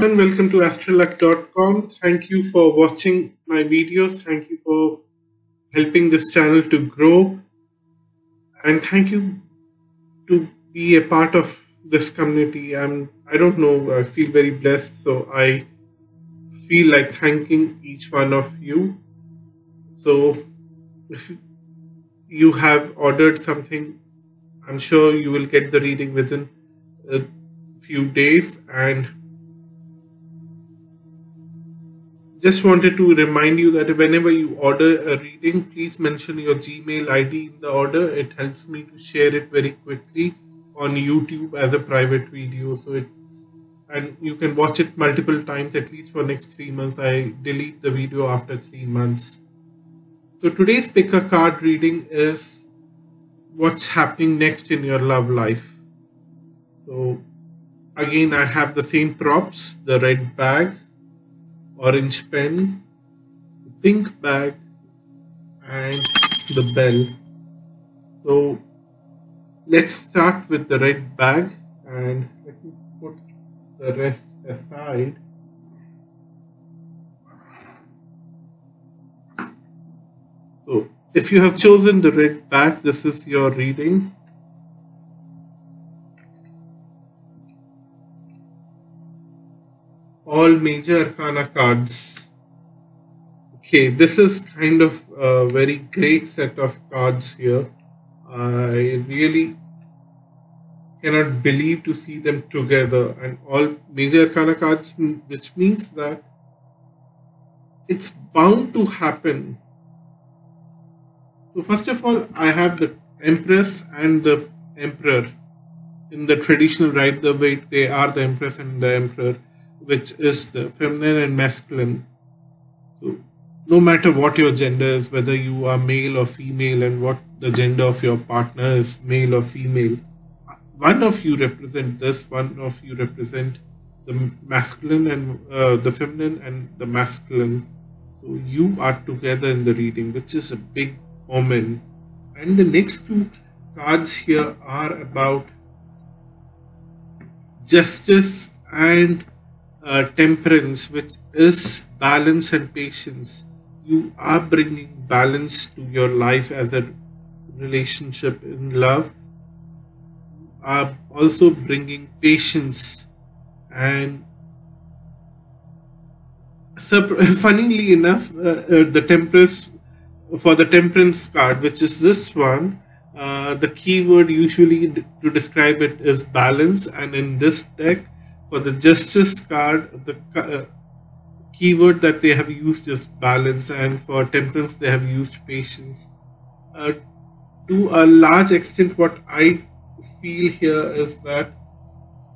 And welcome to astroluck.com. Thank you for watching my videos. Thank you for helping this channel to grow. And thank you to be a part of this community. I don't know, I feel very blessed. So I feel like thanking each one of you. So if you have ordered something, I'm sure you will get the reading within a few days. And just wanted to remind you that whenever you order a reading, please mention your Gmail ID in the order. It helps me to share it very quickly on YouTube as a private video. And you can watch it multiple times, at least for next 3 months. I delete the video after 3 months. So today's pick a card reading is what's happening next in your love life. So again, I have the same props: the red bag, orange pen, pink bag, and the bell. So let's start with the red bag, and let me put the rest aside. So if you have chosen the red bag, this is your reading. All major arcana cards. Okay, this is kind of a very great set of cards here. I really cannot believe to see them together, and all major arcana cards, which means that it's bound to happen. So first of all, I have the Empress and the Emperor. In the traditional right, the way they are the Empress and the Emperor, which is the feminine and masculine. So no matter what your gender is, whether you are male or female, and what the gender of your partner is, male or female, one of you represent this, one of you represent the masculine and the feminine and the masculine. So you are together in the reading, which is a big moment. And the next two cards here are about justice and temperance, which is balance and patience. You are bringing balance to your life as a relationship in love, are also bringing patience. And funnily enough, the temperance, for the temperance card, which is this one, the keyword usually to describe it is balance, and in this deck, for the justice card, the keyword that they have used is balance, and for temperance they have used patience. uh, to a large extent, what I feel here is that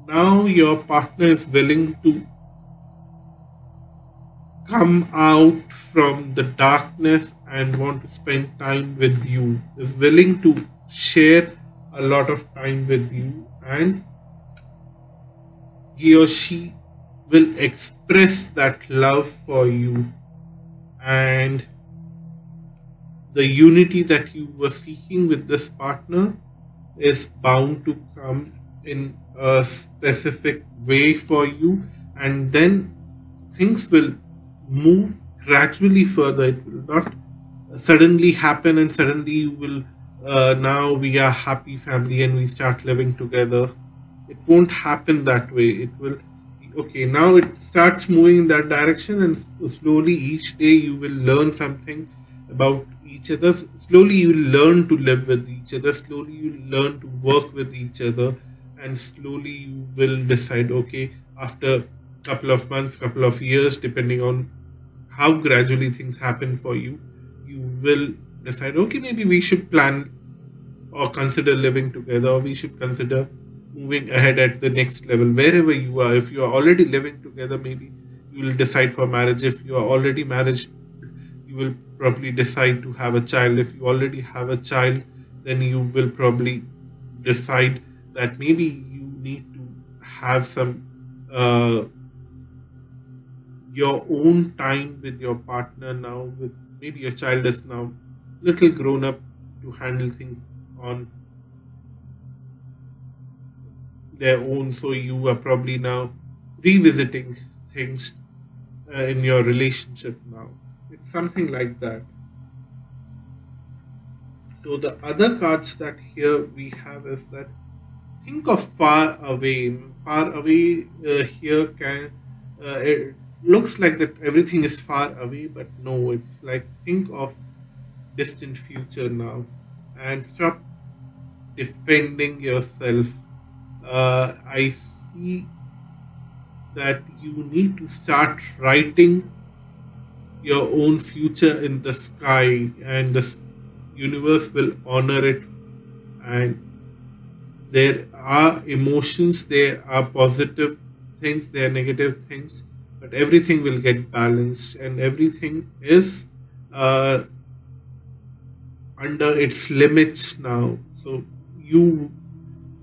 now your partner is willing to come out from the darkness and want to spend time with you, is willing to share a lot of time with you, and he or she will express that love for you, and the unity that you were seeking with this partner is bound to come in a specific way for you, and then things will move gradually further. It will not suddenly happen and suddenly you will now we are happy family and we start living together. It won't happen that way. It will, okay, now it starts moving in that direction, and slowly each day you will learn something about each other. Slowly you will learn to live with each other, slowly you will learn to work with each other, and slowly you will decide, okay, after couple of months, couple of years, depending on how gradually things happen for you, you will decide, okay, maybe we should plan or consider living together, or we should consider moving ahead at the next level wherever you are. If you are already living together, maybe you will decide for marriage. If you are already married, you will probably decide to have a child. If you already have a child, then you will probably decide that maybe you need to have some your own time with your partner now. With maybe your child is now little grown up to handle things on their own, so you are probably now revisiting things in your relationship now. It's something like that. So the other cards that here we have is that think of far away. Far away here can it looks like that everything is far away, but no, it's like think of distant future now, and stop defending yourself. I see that you need to start writing your own future in the sky, and the universe will honor it. And there are emotions, there are positive things, there are negative things, but everything will get balanced, and everything is uh, under its limits now. So you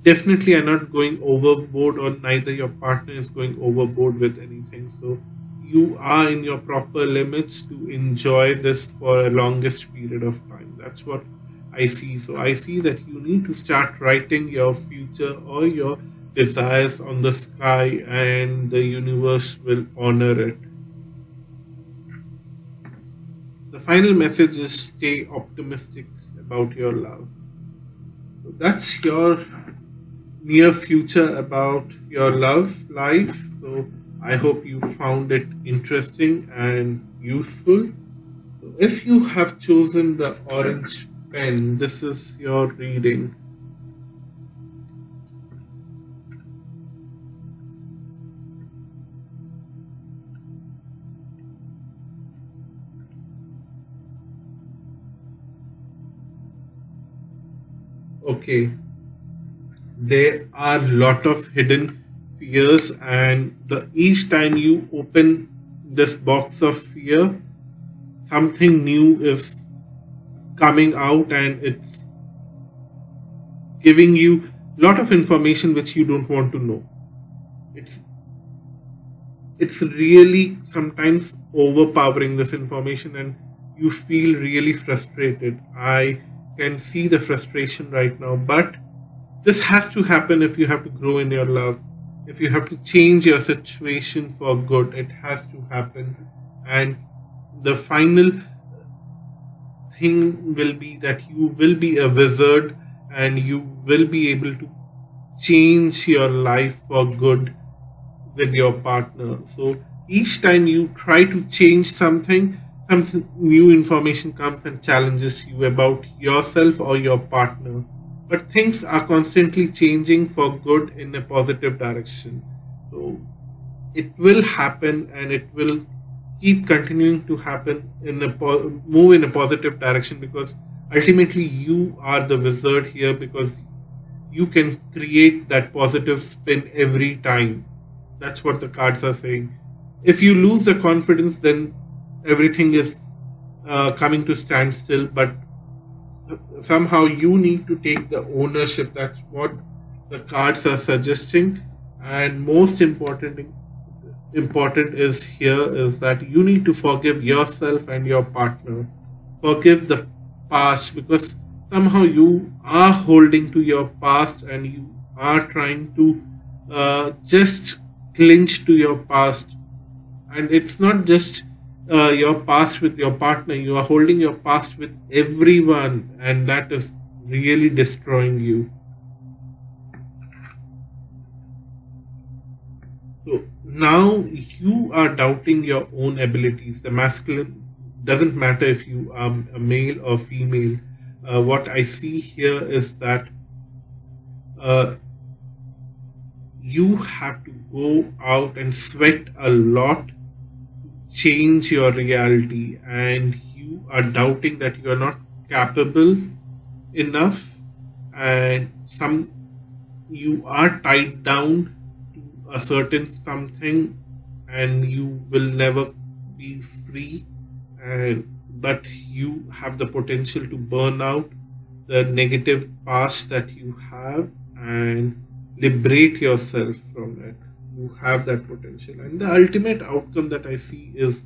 definitely are not going overboard, or neither your partner is going overboard with anything. So you are in your proper limits to enjoy this for a longest period of time. That's what I see. So I see that you need to start writing your future or your desires on the sky, and the universe will honor it. The final message is stay optimistic about your love. So that's your near future about your love life. So I hope you found it interesting and useful. So if you have chosen the orange pen, this is your reading. Okay, there are a lot of hidden fears, and each time you open this box of fear, something new is coming out, and it's giving you a lot of information which you don't want to know. It's it's really sometimes overpowering, this information, and you feel really frustrated. I can see the frustration right now, but this has to happen if you have to grow in your love. If you have to change your situation for good, it has to happen. And the final thing will be that you will be a wizard, and you will be able to change your life for good with your partner. So each time you try to change something, something new information comes and challenges you about yourself or your partner. But things are constantly changing for good in a positive direction. So it will happen, and it will keep continuing to happen in move in a positive direction, because ultimately you are the wizard here, because you can create that positive spin every time. That's what the cards are saying. If you lose the confidence, then everything is coming to standstill. But somehow you need to take the ownership. That's what the cards are suggesting. And most important is here is that you need to forgive yourself and your partner. Forgive the past, because somehow you are holding to your past, and you are trying to just clinch to your past. And it's not just your past with your partner, you are holding your past with everyone, and that is really destroying you. So now you are doubting your own abilities. The masculine doesn't matter if you are a male or female. What I see here is that uh, you have to go out and sweat a lot, change your reality, and you are doubting that you are not capable enough, and some you are tied down to a certain something, and you will never be free, and but you have the potential to burn out the negative past that you have and liberate yourself from it. You have that potential, and the ultimate outcome that I see is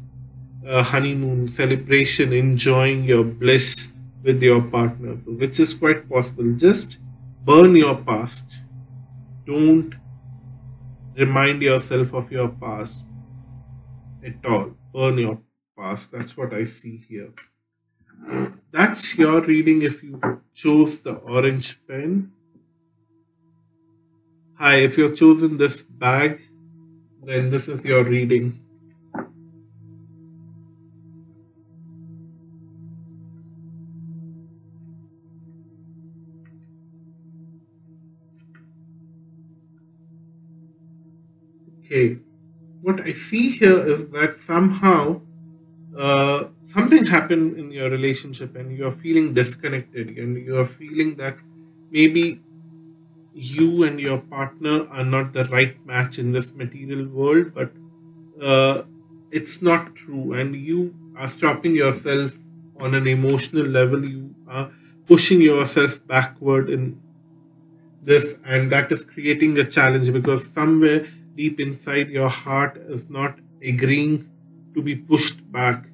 a honeymoon celebration, enjoying your bliss with your partner, so which is quite possible. Just burn your past. Don't remind yourself of your past at all. Burn your past. That's what I see here. That's your reading if you chose the orange pen. Hi, if you've chosen this bag, then this is your reading. Okay, what I see here is that somehow something happened in your relationship and you're feeling disconnected and you're feeling that maybe you and your partner are not the right match in this material world, but uh, it's not true, and you are stopping yourself on an emotional level. You are pushing yourself backward in this, and that is creating a challenge because somewhere deep inside your heart is not agreeing to be pushed back.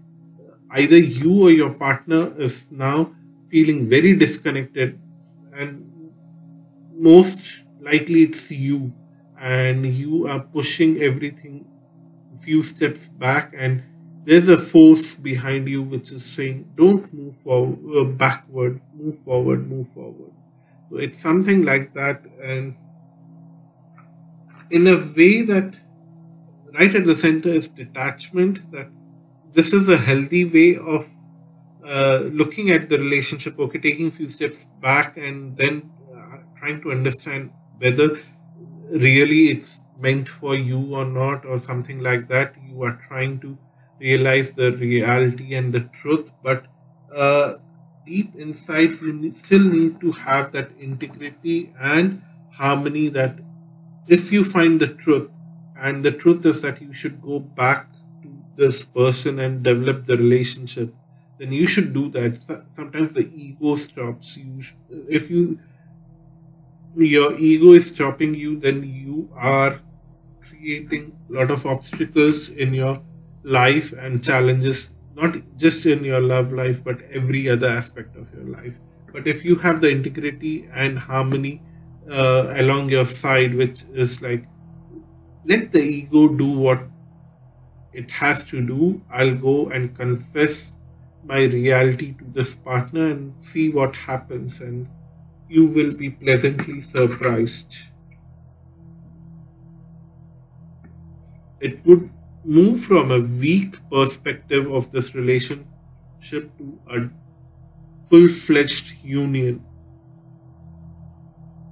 Either you or your partner is now feeling very disconnected, and most likely it's you, and you are pushing everything a few steps back, and there's a force behind you which is saying don't move forward, backward, move forward, move forward. So it's something like that, and in a way that right at the center is detachment, that this is a healthy way of looking at the relationship. Okay, taking a few steps back and then trying to understand whether really it's meant for you or not, or something like that. You are trying to realize the reality and the truth, but uh, deep inside you still need to have that integrity and harmony, that if you find the truth, and the truth is that you should go back to this person and develop the relationship, then you should do that. Sometimes the ego stops you. If your ego is stopping you, then you are creating a lot of obstacles in your life and challenges, not just in your love life but every other aspect of your life. But if you have the integrity and harmony along your side, which is like, let the ego do what it has to do, I'll go and confess my reality to this partner and see what happens, and you will be pleasantly surprised. It would move from a weak perspective of this relationship to a full fledged union.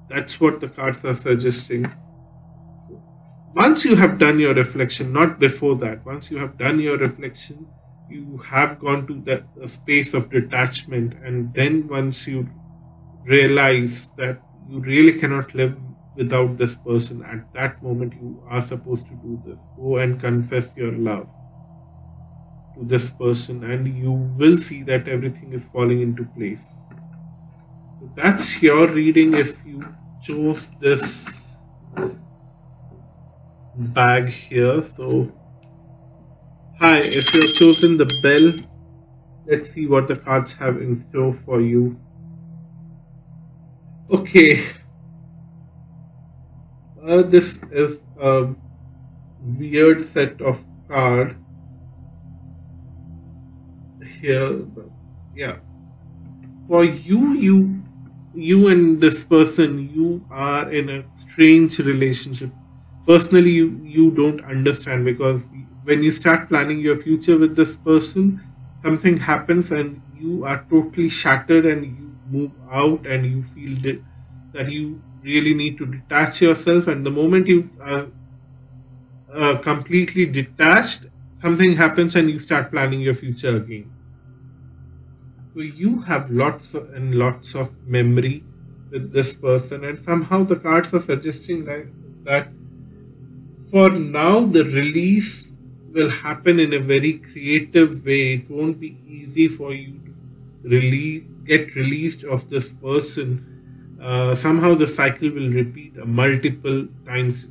That's what the cards are suggesting. Once you have done your reflection, not before that, once you have done your reflection, you have gone to the space of detachment, and then once you realize that you really cannot live without this person, at that moment you are supposed to do this. Go and confess your love to this person, and you will see that everything is falling into place. So that's your reading if you chose this bag here. So, hi, if you've chosen the bell, let's see what the cards have in store for you. Okay, this is a weird set of cards here. Yeah, for you and this person, you are in a strange relationship. Personally, you don't understand, because when you start planning your future with this person, something happens and you are totally shattered, and you move out and you feel that you really need to detach yourself, and the moment you are completely detached, something happens and you start planning your future again. So you have and lots of memory with this person, and somehow the cards are suggesting like that for now the release will happen in a very creative way. It won't be easy for you to get released of this person. Somehow the cycle will repeat multiple times.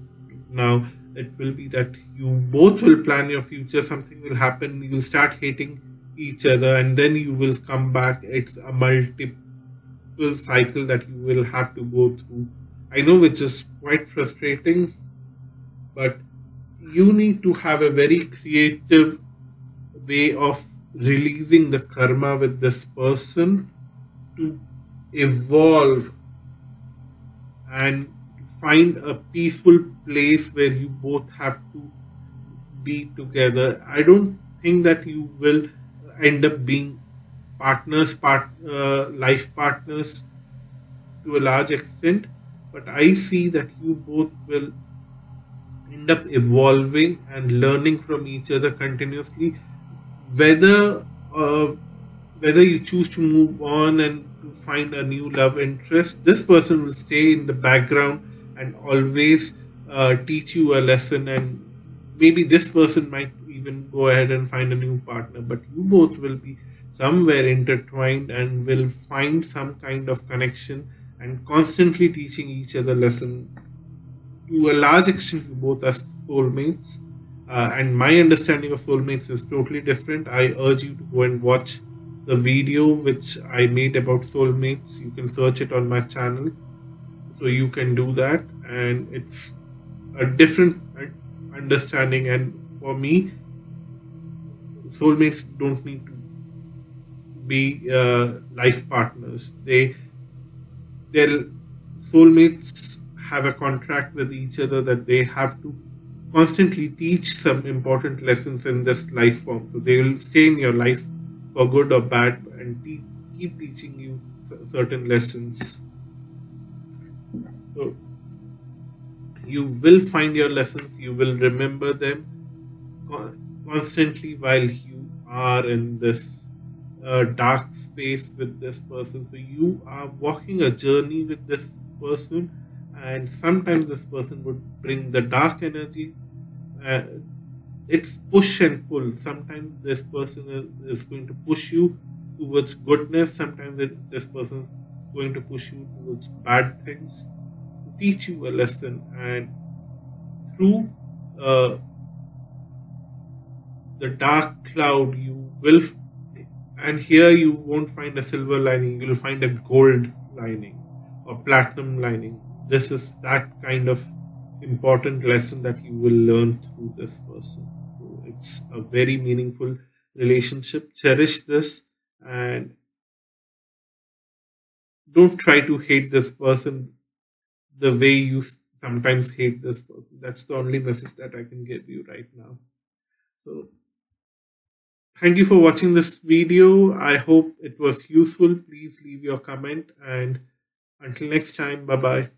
Now it will be that you both will plan your future, something will happen, you will start hating each other, and then you will come back. It's a multiple cycle that you will have to go through. I know, which is quite frustrating, but you need to have a very creative way of releasing the karma with this person to evolve and find a peaceful place where you both have to be together. I don't think that you will end up being life partners to a large extent, but I see that you both will end up evolving and learning from each other continuously, whether uh, whether you choose to move on and to find a new love interest. This person will stay in the background and always teach you a lesson, and maybe this person might even go ahead and find a new partner, but you both will be somewhere intertwined and will find some kind of connection and constantly teaching each other lesson. To a large extent, you both are soulmates, and my understanding of soulmates is totally different. I urge you to go and watch the video which I made about soulmates. You can search it on my channel, so you can do that, and it's a different understanding. And for me, soulmates don't need to be life partners. Their soulmates have a contract with each other that they have to constantly teach some important lessons in this life form. So they will stay in your life for good or bad and keep teaching you certain lessons. So you will find your lessons, you will remember them constantly while you are in this dark space with this person. So you are walking a journey with this person, and sometimes this person would bring the dark energy. uh, it's push and pull. Sometimes this person is going to push you towards goodness, sometimes this person is going to push you towards bad things to teach you a lesson. And through uh, the dark cloud, you will and here you won't find a silver lining, you'll find a gold lining or platinum lining. This is that kind of important lesson that you will learn through this person. So it's a very meaningful relationship. Cherish this, and don't try to hate this person the way you sometimes hate this person. That's the only message that I can give you right now. So thank you for watching this video. I hope it was useful. Please leave your comment, and until next time, bye bye.